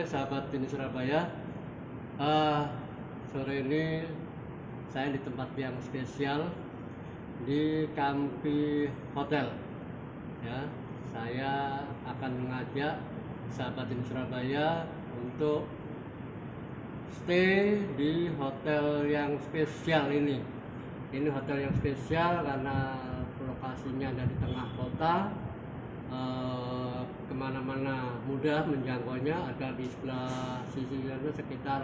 sahabat Dini Surabaya. Sore ini saya di tempat yang spesial di Kampi Hotel. Ya, saya akan mengajak sahabat Dini Surabaya untuk stay di hotel yang spesial ini. Ini hotel yang spesial karena lokasinya ada di tengah kota. Kemana-mana mudah menjangkaunya, ada di sebelah sisi sana sekitar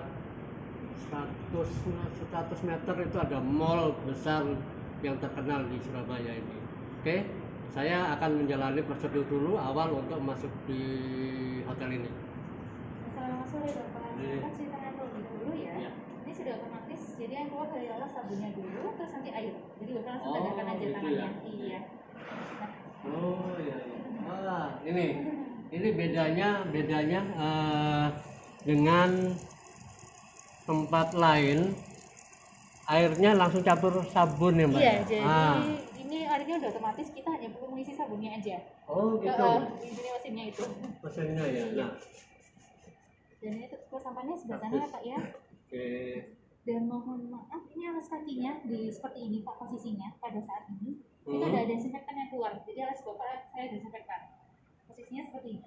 100 meter itu ada mall besar yang terkenal di Surabaya ini. Oke, saya akan menjalani prosedur dulu awal untuk masuk di hotel ini. Selamat sore Bapak, silakan ceritakan terlebih dahulu ya. Ini sudah otomatis, jadi yang keluar dari alas sabunnya dulu, terus nanti air. Jadi Bapak langsung tandakan aja gitu tangannya. ya? Iya. Oh iya. Ini bedanya dengan tempat lain, airnya langsung campur sabun ya Mbak? Iya, jadi ini airnya udah otomatis, kita hanya perlu mengisi sabunnya aja. Oh gitu. Di sini mesinnya itu. Mesinnya ya. Nah. Dan ini tutup sampahnya sebelah sana ya Pak ya. Oke. Dan mohon maaf, ini alas kakinya di seperti ini Pak posisinya pada saat ini. Itu ada desinfektan yang keluar, jadi alas Bapak saya desinfektan. Posisinya seperti ini.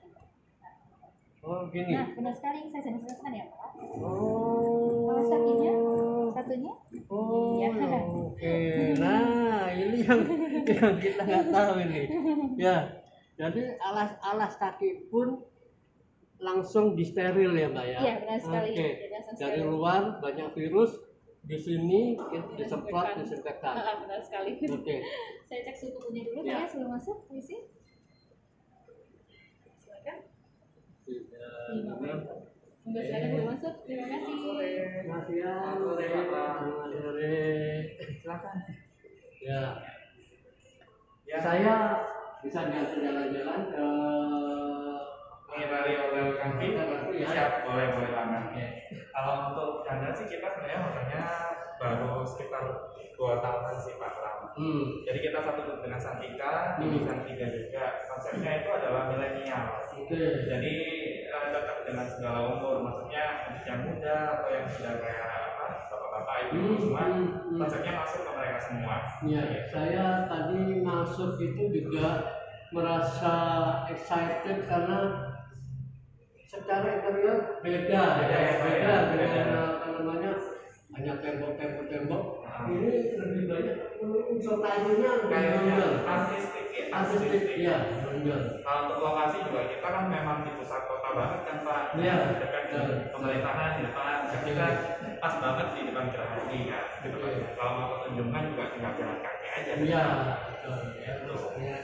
Oh gini. Nah, benar sekali saya desinfektan ya Pak. Oh. Alas kakinya satunya. Oh. Iya. Oke. Nah, ini yang kita nggak tahu ini. Ya. Jadi alas kaki pun langsung disteril ya Mbak ya? Iya, benar sekali. Oke. Dari luar banyak virus, di sini disemprot disinfektan. Benar sekali. Oke. Saya cek suhu tubuhnya dulu Ya. Pak ya sebelum masuk, permisi. Silakan. Enggak, silakan boleh masuk. Terima kasih. Selamat siang. Selamat sore. Silakan. Ya. Saya bisa jalan-jalan ke mengitari hotel Kampi. Ya. Siap, boleh banget. Kalau untuk jalan sih kita sebenarnya hotelnya baru sekitar 2 tahunan sih Pak lama. Jadi kita satu grup dengan Santika, di Santika juga. Konsepnya itu adalah milenial. Jadi cocok dengan segala umur, maksudnya yang muda atau yang sudah kayak bapak-bapak itu semua konsepnya masuk ke mereka semua. Iya, saya tadi masuk itu juga merasa excited karena secara interior beda dengan apa namanya, hanya tembok. Ini lebih banyak unsur kayunya, Kayaknya artistik ya, menonjol. Kalau untuk lokasi juga kita kan memang di pusat kota banget kan Pak, dekat pemerintahan di depan, kita pas banget di depan Gerahadi kan, gitu kan. Kalau mau ke Tunjungan juga tinggal jalan kaki aja. Iya, betul. Ya,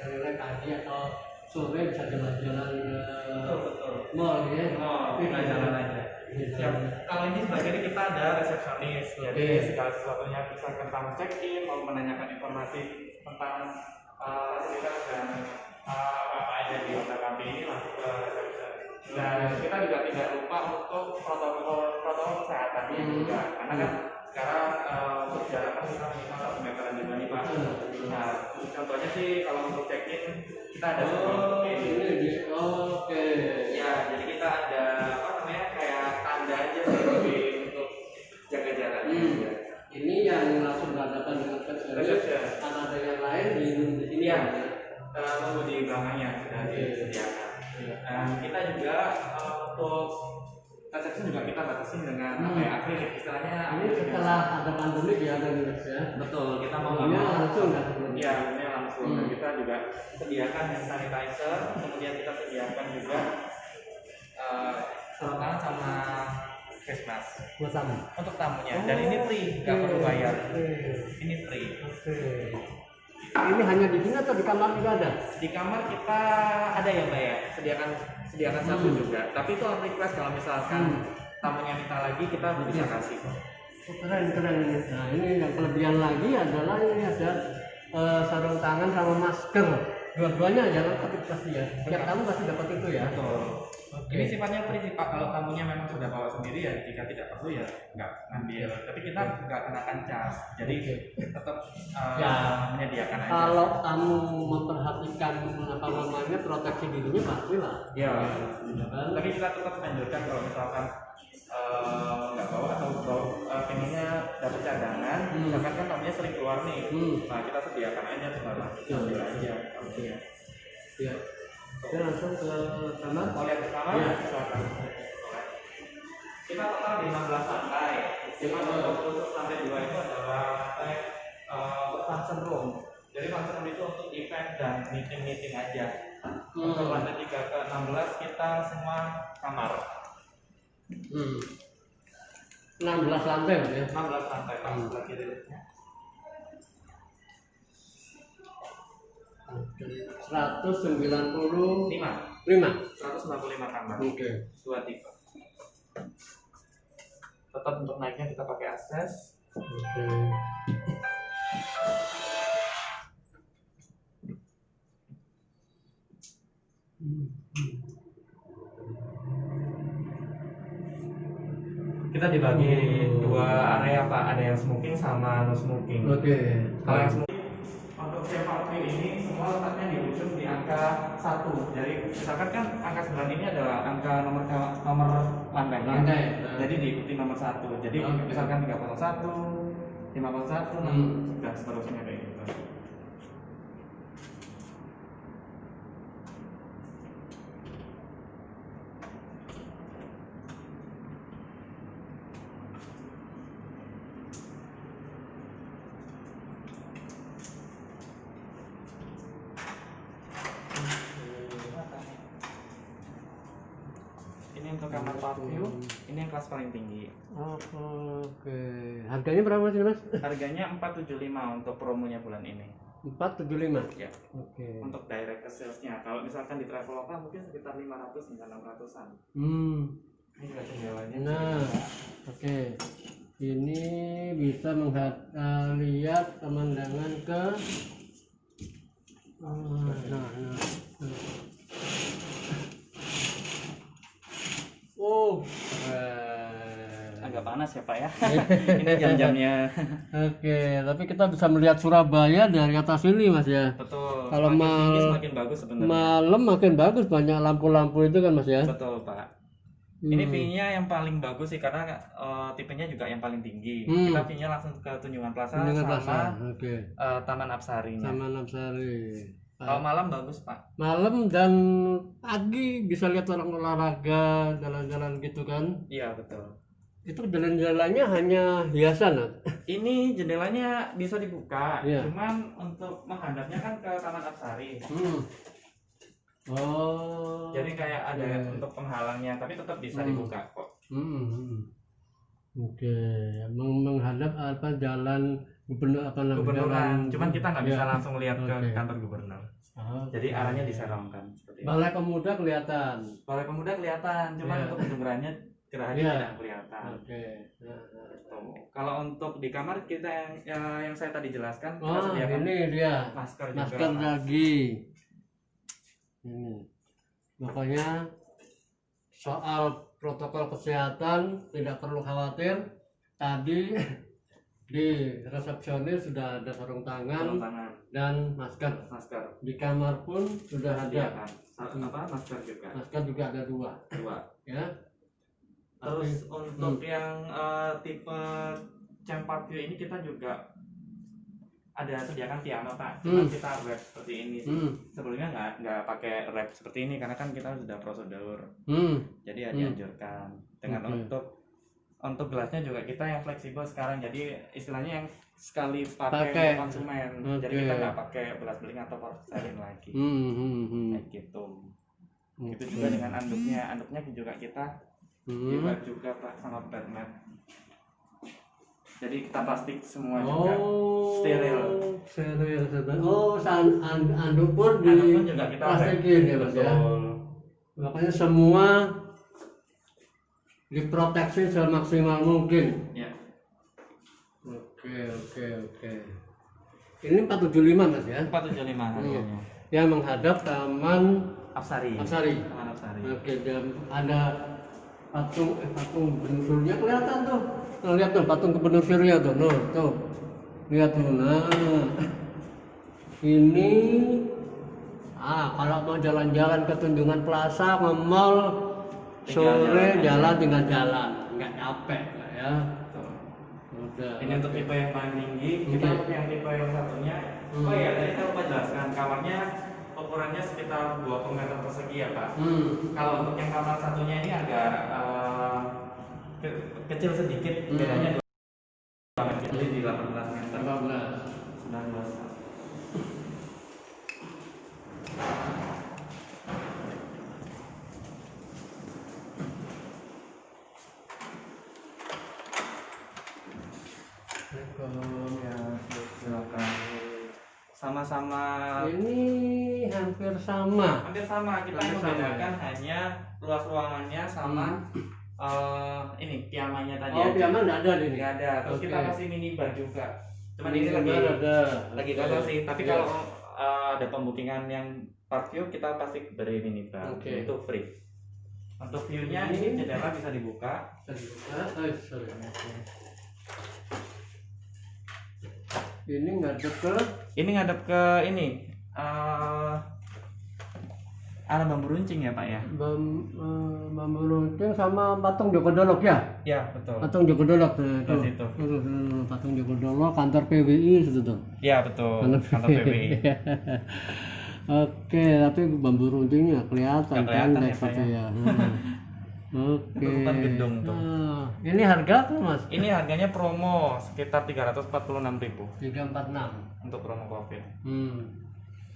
terus pagi atau sore bisa jalan-jalan ke mall ya. Tinggal jalan aja. Siap. Kalau ini sebagai kita ada resepsionis, jadi segala sesuatunya bisa tentang check-in, mau menanyakan informasi tentang fasilitas dan apa aja di hotel Kampi ini langsung ke resepsionis. Dan kita juga tidak lupa untuk protokol kesehatannya juga, karena kan sekarang untuk jarak kan kita minimal 1 meteran juga nih Pak. Nah, contohnya sih kalau untuk check-in kita ada seperti ini. Oke. Ya, jadi kita ada apa namanya kayak tanda aja sih untuk jaga jaraknya. Ini yang langsung berhadapan dengan resepsionis. Karena ada yang lain di sini ya. Tunggu di belakangnya sudah disediakan. Dan kita juga untuk resepsi juga kita batasin dengan apa ya, akrilik istilahnya. Ini setelah ada pandemi ya ya. Betul, kita mau ini langsung ya. Iya, ini langsung. Dan kita juga sediakan hand sanitizer, kemudian kita sediakan juga sarung tangan sama face mask Buat tamu. untuk tamunya. Dan ini free, nggak perlu bayar. Ini free. Ini hanya di sini atau di kamar juga ada? Di kamar kita ada ya Mbak ya, sediakan satu juga. Tapi itu on request, kalau misalkan tamunya minta lagi kita bisa kasih. Keren ini. Nah ini yang kelebihan lagi adalah ini ada sarung tangan sama masker. Dua-duanya ya lengkap pasti ya. Tiap tamu pasti dapat itu ya. Betul. Oke. Ini sifatnya prinsip Pak, kalau tamunya memang sudah bawa sendiri ya jika tidak perlu ya nggak ngambil. Tapi kita nggak kenakan cas, jadi tetap Ya. menyediakan aja. Kalau kamu memperhatikan apa namanya proteksi dirinya pasti lah. Ya. Ya kan? Tapi kita tetap menganjurkan kalau misalkan nggak bawa atau pengennya dapat cadangan, misalkan kan tamunya sering keluar nih, nah kita sediakan aja sembarang, ambil aja. Oke. Ya. Kita langsung ke kamar. Mau lihat ke kamar? Iya. Silakan. Kita total di 16 lantai. Cuma untuk khusus lantai 2 itu adalah lantai function room. Jadi function room itu untuk event dan meeting-meeting aja. Untuk lantai 3 ke 16 kita semua kamar. 16 lantai Mas ya. 16 lantai Pak, sebelah kiri liftnya. 195. 195 kamar. Oke. 2 tipe. Tetap untuk naiknya kita pakai akses. Oke. Kita dibagi dua area Pak, ada yang smoking sama no smoking. Oke. Kalau yang smoking untuk CFP ini semua letaknya di ujung di angka 1. Jadi misalkan kan angka 9 ini adalah angka nomor lantainya. Lantai. Jadi diikuti nomor 1. Jadi Oke. misalkan 301, 501, dan seterusnya kayak gitu. Ini untuk kamar parview, ini yang kelas paling tinggi. Oke. Harganya berapa sih Mas? Harganya 475 untuk promonya bulan ini. 475. Ya. Oke. Untuk direct ke salesnya, kalau misalkan di Traveloka mungkin sekitar 500 hingga 600-an. Ini juga jendelanya. Nah, oke. Ini bisa lihat pemandangan ke Oh, Agak panas ya Pak ya. Ini jam-jamnya. Oke, tapi kita bisa melihat Surabaya dari atas ini Mas ya. Betul. Kalau Semakin tinggi semakin bagus sebenarnya. Malam makin bagus, banyak lampu-lampu itu kan Mas ya. Betul Pak. Ini view-nya yang paling bagus sih karena tipenya juga yang paling tinggi. Kita view-nya langsung ke Tunjungan Plaza Tunjungan sama Plaza. Oke. Taman Apsarinya. Taman Apsari. Kalau malam bagus Pak. Malam dan pagi bisa lihat orang olahraga, jalan-jalan gitu kan. Iya betul. Itu jalan-jalannya hanya hiasan, Nat? Ini jendelanya bisa dibuka, Iya. cuman untuk menghadapnya kan ke Taman Apsari. Oh. Jadi kayak ada Iya. untuk penghalangnya, tapi tetap bisa dibuka kok. Oke, menghadap apa jalan gubernur apa namanya? Gubernuran, cuman kita nggak bisa Iya. langsung lihat ke Oke. kantor gubernur. Oh, Jadi arahnya diserongkan seperti itu. Balai Pemuda kelihatan. Balai Pemuda kelihatan, cuman Iya. untuk penjempurannya gerahannya Iya. tidak kelihatan. Oke. Tuh. Kalau untuk di kamar kita yang saya tadi jelaskan, kita Oh, sediakan ini dia. masker juga. Masker lagi. Ini. Pokoknya soal protokol kesehatan tidak perlu khawatir. Tadi di resepsionis sudah ada sarung Sarung tangan tangan, dan masker. masker. Di kamar pun sudah ada. Sediakan. Apa masker juga. Masker juga ada dua, Dua. ya. Terus untuk yang tipe Camp View ini kita juga ada sediakan piano Pak, cuma kita wrap seperti ini sih. Sebelumnya nggak pakai wrap seperti ini karena kan kita sudah prosedur. Jadi dianjurkan. Dengan untuk gelasnya juga kita yang fleksibel sekarang, jadi istilahnya yang sekali pakai untuk konsumen. Jadi kita nggak pakai gelas beling atau porcelain lagi. Kayak gitu. Itu juga dengan anduknya juga kita dibuat juga Pak sama Batman. Jadi kita plastik semua juga steril. Oh, anduk pun juga kita plastikin ya Mas ya. Makanya semua diproteksi semaksimal mungkin. Ya. Oke. Ini 475 Mas ya. 475 harganya. yang menghadap Taman Apsari. Apsari. Taman Apsari. Oke, dan ada patung Gubernur Surya kelihatan tuh. Nah, lihat tuh patung Gubernur Surya tuh. Nah, tuh. Lihat tuh. Nah. Ini kalau mau jalan-jalan ke Tunjungan Plaza, ke mall sore jalan tinggal jalan, nggak capek ya. Udah. Ini untuk tipe yang paling tinggi. Kita untuk yang tipe yang satunya. Oh iya, tadi saya lupa jelaskan kamarnya ukurannya sekitar 20 meter persegi ya Pak. Kalau untuk yang kamar satunya ini agak kecil sedikit, bedanya 2 meter, jadi di 18 meter. 19. Ya, silakan. Sama-sama. Ini hampir sama. Hampir sama. Kita yang membedakan hanya luas ruangannya sama ini piamanya tadi. Oh, piaman nggak ada di sini. Nggak ada. Terus kita kasih minibar juga. Cuman ini lagi kosong sih. Tapi kalau ada pembukingan yang part view kita pasti beri minibar. Itu free. Untuk view-nya ini jendela bisa dibuka. Ini ngadep ke ini arah bambu runcing ya Pak ya? Bambu runcing sama patung Joko Dolok ya? Ya betul. Patung Joko Dolok tuh. Itu. Patung Joko Dolok, kantor PWI itu tuh. Ya betul. Kantor PWI. Oke, tapi bambu runcingnya kelihatan ya, seperti ya. Oke. Bukan gedung tuh. Ini harga tuh Mas? Ini harganya promo sekitar 346.000. 346 untuk promo Covid.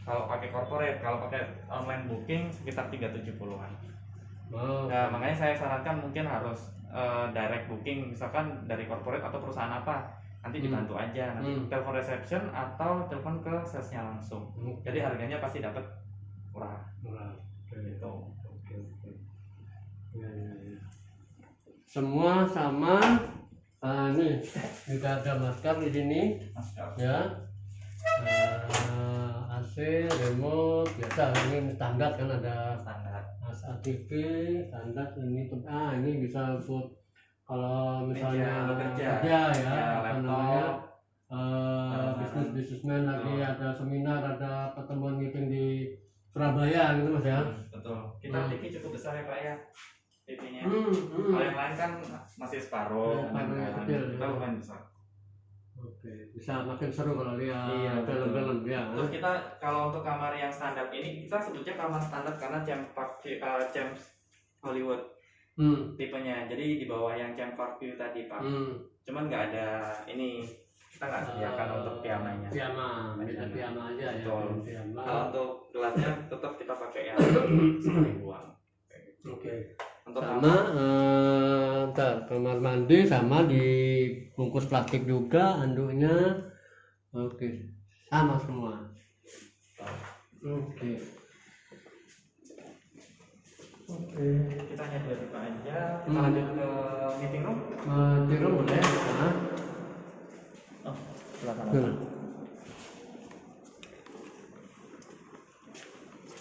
Kalau pakai corporate, kalau pakai online booking sekitar 370-an. Nah, makanya saya sarankan mungkin harus direct booking, misalkan dari corporate atau perusahaan apa, nanti dibantu aja, nanti telepon reception atau telepon ke salesnya langsung. Jadi harganya pasti dapat murah. Gitu. Ya. Semua sama. Nih juga ada masker di sini. Ya. AC, remote, biasa ini standar kan, ada Standar. TV, standar ini. Ini bisa buat kalau misalnya kerja ya, apa namanya, bisnismen lagi ada seminar, ada pertemuan meeting di Surabaya gitu Mas ya. Betul. Kita TV cukup besar ya Pak ya. TV-nya. Kalau yang lain kan masih separuh. Kita lumayan besar. Oke, bisa makin seru kalau lihat film-film ya. Terus kita kalau untuk kamar yang standar ini kita sebutnya kamar standar karena James Hollywood tipenya. Jadi di bawah yang James Parkview tadi Pak. Cuman nggak ada ini, kita nggak sediakan untuk piamanya. Beda piama aja ya. Kalau untuk gelasnya tetap kita pakai yang 1000-an. Oke. Untuk sama kamar mandi sama dibungkus plastik juga anduknya. Oke, sama semua. Oke. Kita hanya 2 juta aja. Kita lanjut ke meeting room. Meeting room boleh. Silakan.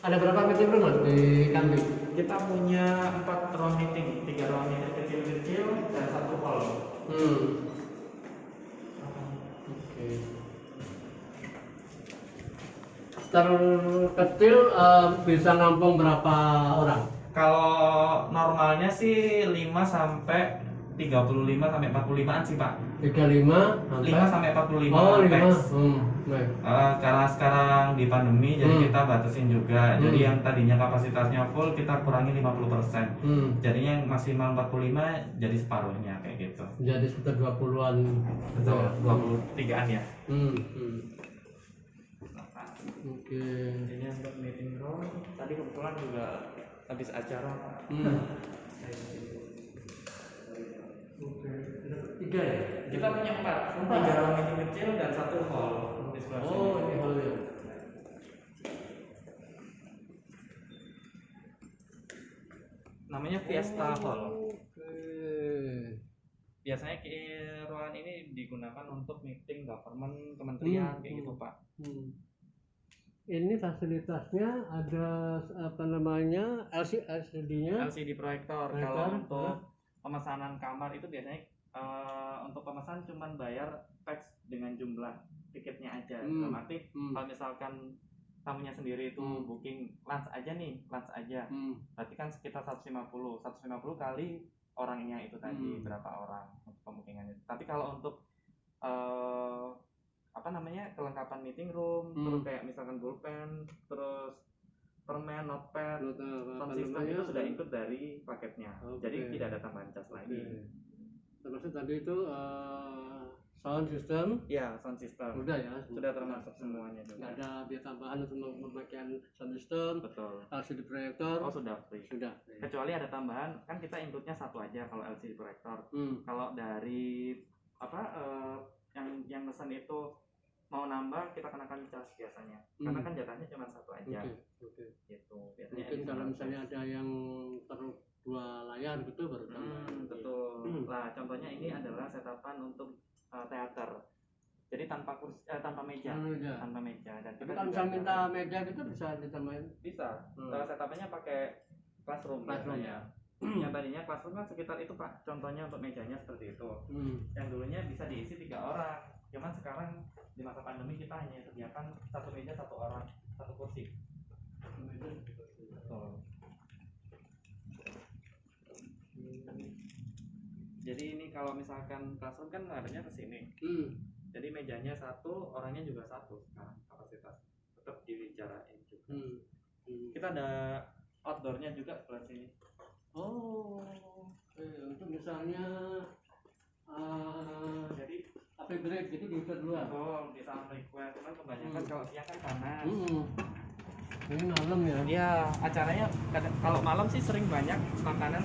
Ada berapa meeting room Mas di kantin? Kita punya 4 ruang meeting, 3 ruang meeting kecil-kecil dan 1 hall. Oke. Terkecil bisa nampung berapa orang? Kalau normalnya sih 5 sampai 35 sampai 45-an sih Pak. 35 sampai 45. Oh, 5. Baik. Karena sekarang di pandemi jadi kita batasin juga. Jadi yang tadinya kapasitasnya full kita kurangi 50%. Jadinya yang maksimal 45 jadi separuhnya kayak gitu. Jadi sekitar 20-an. Betul, 23-an ya. Oke. Ini untuk meeting room. Tadi kebetulan juga habis acara. Oke. 3 ya? Kita punya 4 ruang meeting kecil dan 1 hall di sebelah sini. Oh, ini hallnya. Namanya Fiesta Hall. Oke. Biasanya ruangan ini digunakan untuk meeting government, kementerian kayak gitu Pak. ini fasilitasnya ada apa namanya LCD-nya. LCD proyektor. Proyektor, Kalau untuk pemesanan kamar itu biasanya untuk pemesan cuman bayar teks dengan jumlah tiketnya aja. Dalam arti kalau misalkan tamunya sendiri itu booking lunch aja nih, lunch aja. Berarti kan sekitar 150 kali orangnya itu tadi berapa orang untuk pembookingannya. Tapi kalau untuk apa namanya kelengkapan meeting room, terus kayak misalkan pulpen, terus permen, notepad, sound system itu sudah include dari paketnya. Jadi tidak ada tambahan cas lagi. Termasuk tadi itu sound system. Ya, sound system. Udah ya. Sudah termasuk semuanya juga. Nggak ada biaya tambahan untuk pemakaian sound system. Betul. LCD proyektor. Oh, sudah free. Sudah. Kecuali ada tambahan, kan kita include-nya satu aja kalau LCD proyektor. Kalau dari apa yang pesan itu mau nambah, kita kenakan cas biasanya. Karena kan jatahnya cuma satu aja. Oke. Gitu. Mungkin kalau misalnya ada yang perlu 2 layar gitu baru tambah. Betul. Nah, contohnya ini adalah setapan untuk teater. Jadi tanpa kursi, tanpa meja. Tanpa meja. Dan tapi kalau misalnya minta meja gitu bisa ditambahin? Bisa. Setapannya pakai classroom ya. Yang tadinya classroom kan sekitar itu Pak, contohnya untuk mejanya seperti itu. Yang dulunya bisa diisi 3 orang. Cuman sekarang di masa pandemi kita hanya sediakan 1 meja 1 orang, 1 kursi. Betul. Jadi ini kalau misalkan classroom kan adanya ke sini. Jadi mejanya 1, orangnya juga 1 sekarang kapasitas. Tetap dibicarain juga. Kita ada outdoornya juga sebelah sini. Oh, untuk misalnya jadi apa break gitu di luar. Oh, bisa request. Cuman kebanyakan kalau siang kan panas. Ini malam ya? Iya, acaranya kalau malam sih sering banyak makanan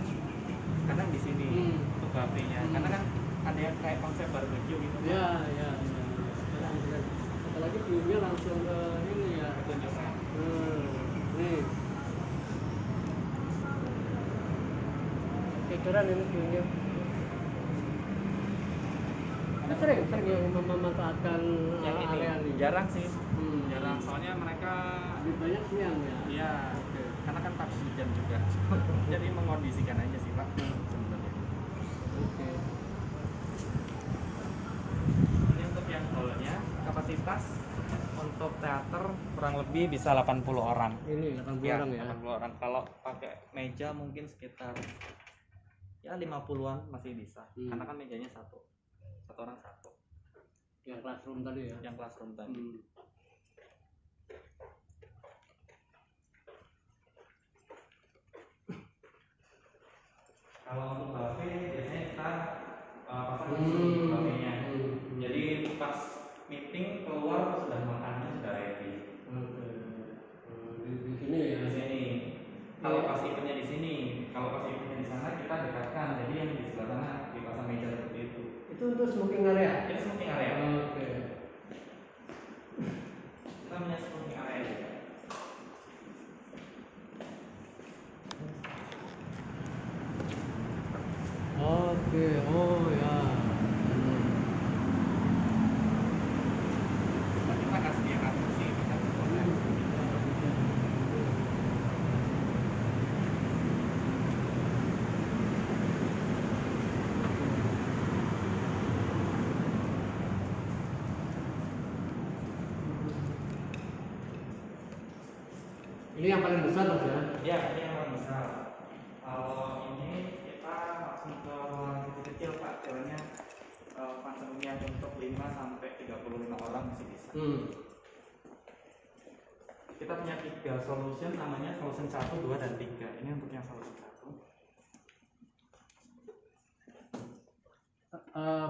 kadang di sini untuk buffetnya. Karena kan ada yang kayak konsep barbecue gitu. Iya. Apalagi view-nya langsung ke ini ya. Tunjuknya. Nih. Keren ini view-nya. Sering yang memanfaatkan Yang ini area ini. jarang sih. Jarang, soalnya mereka lebih banyak siang ya. Iya, karena kan takut hujan juga. Jadi mengondisikan aja sih Pak. Oke. Ini untuk yang hallnya kapasitas untuk teater kurang lebih bisa 80 orang. Ini 80 orang ya. 80 orang. Kalau pakai meja mungkin sekitar ya 50-an masih bisa. Karena kan mejanya 1 orang 1. Yang classroom tadi ya. Yang classroom tadi. Kalau untuk buffet biasanya kita pasang di buffetnya. Jadi pas meeting keluar sudah makannya sudah ready. Di sini ya. Di sini. Kalau pas eventnya di sini, kalau pas eventnya di sana kita dekatkan. Jadi yang di sebelah sana dipasang meja seperti itu. Itu untuk smoking area. Itu smoking area. Oke. Kita punya smoking area juga. Oke, oh ya. Kita kasih dia kursi bisa berproses. Ini yang paling besar Mas ya? Ya, ini yang paling besar. Kalau ini kita langsung ke ruangan kecil-kecil Pak. Jalannya panjangnya untuk 5 sampai 35 orang masih bisa. Kita punya 3 solution, namanya solution 1, 2, dan 3. Ini untuk yang solution 1.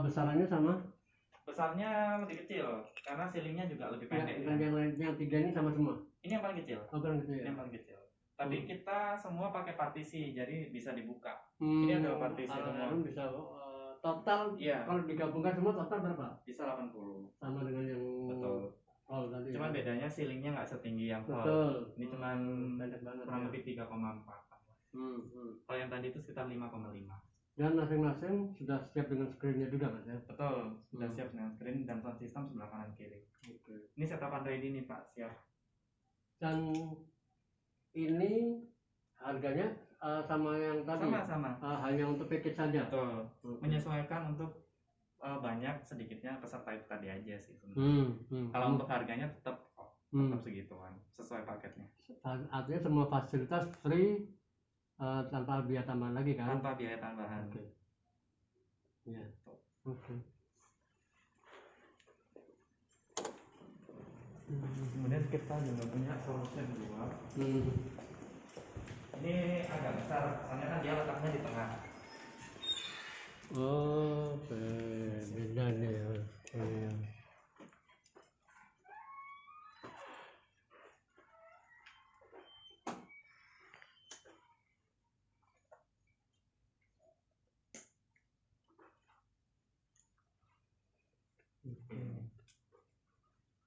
Besarannya sama? Besarnya lebih kecil, karena ceilingnya juga lebih pendek. Yang 3 ini sama semua? Ini yang paling kecil. Oh, paling kecil ya? Ini yang paling kecil. Tapi kita semua pakai partisi, jadi bisa dibuka. Ini adalah partisi semua. Bisa total, kalau digabungkan semua total berapa? Bisa 80. Sama dengan yang Betul. hall tadi. Cuman bedanya ceilingnya nggak setinggi yang hall. Betul. Ini cuman pendek banget. kurang lebih 3,4. Kalau yang tadi itu sekitar 5,5. Dan masing-masing sudah siap dengan screen-nya juga Mas ya? Betul, sudah siap dengan screen dan sound system sebelah kanan kiri. Ini setapan ready nih Pak, siap. Dan ini harganya sama yang tadi. Sama-sama. Hanya untuk package saja. Betul. Oke. Menyesuaikan untuk banyak sedikitnya peserta itu tadi aja sih sebenarnya. Kalau untuk harganya tetap segituan, sesuai paketnya. Artinya semua fasilitas free tanpa biaya tambahan lagi kan? Tanpa biaya tambahan. Oke. Ya. Oke. Kemudian kita juga punya solution 2. Ini agak besar, soalnya kan dia letaknya di tengah. Oke, beda nih. Oke.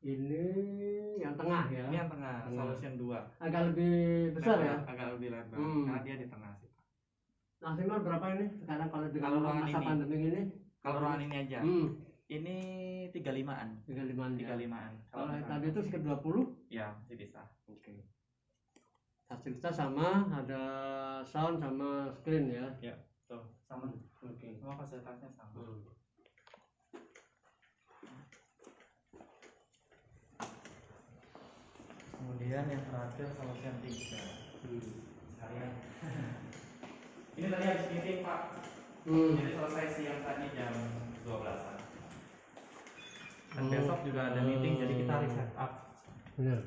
Ini yang tengah ya? Ini yang tengah, solution 2. Agak lebih besar ya? Agak lebih lebar, karena dia di tengah sih. Maksimal berapa ini sekarang kalau dengan Kalau ruangan masa ini? pandemi ini? Kalau ruangan ini aja, ini 35-an. 35-an. 35-an. Kalau yang tadi itu sekitar 20? Ya, masih bisa. Oke. Fasilitas sama, ada sound sama screen ya? Ya, tuh sama. Oke. Semua fasilitasnya sama. Kemudian yang terakhir solution 3. Sekalian. Ini tadi habis meeting Pak. Jadi selesai siang tadi jam 12-an. Dan besok juga ada meeting, jadi kita harus set up. Benar.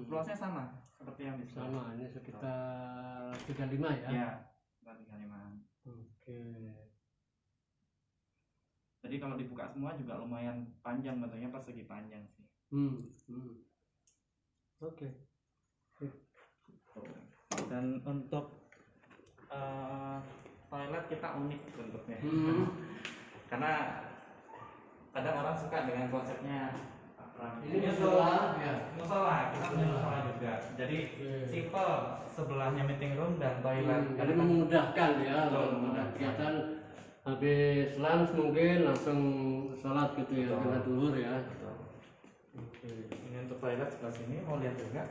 Luasnya sama seperti yang di Sama, ini sekitar 35 ya? Ya, 35-an. Oke. Jadi kalau dibuka semua juga lumayan panjang, bentuknya persegi panjang sih. Oke. Dan untuk toilet kita unik bentuknya. Karena kadang orang suka dengan konsepnya Ini musola ya? Musola, kita punya musola juga. Jadi simple, sebelahnya meeting room dan toilet. Jadi memudahkan ya, Betul, memudahkan kegiatan habis lunch mungkin langsung sholat gitu ya, Betul. kena duhur ya. Betul. Ini untuk toilet sebelah sini, mau lihat juga.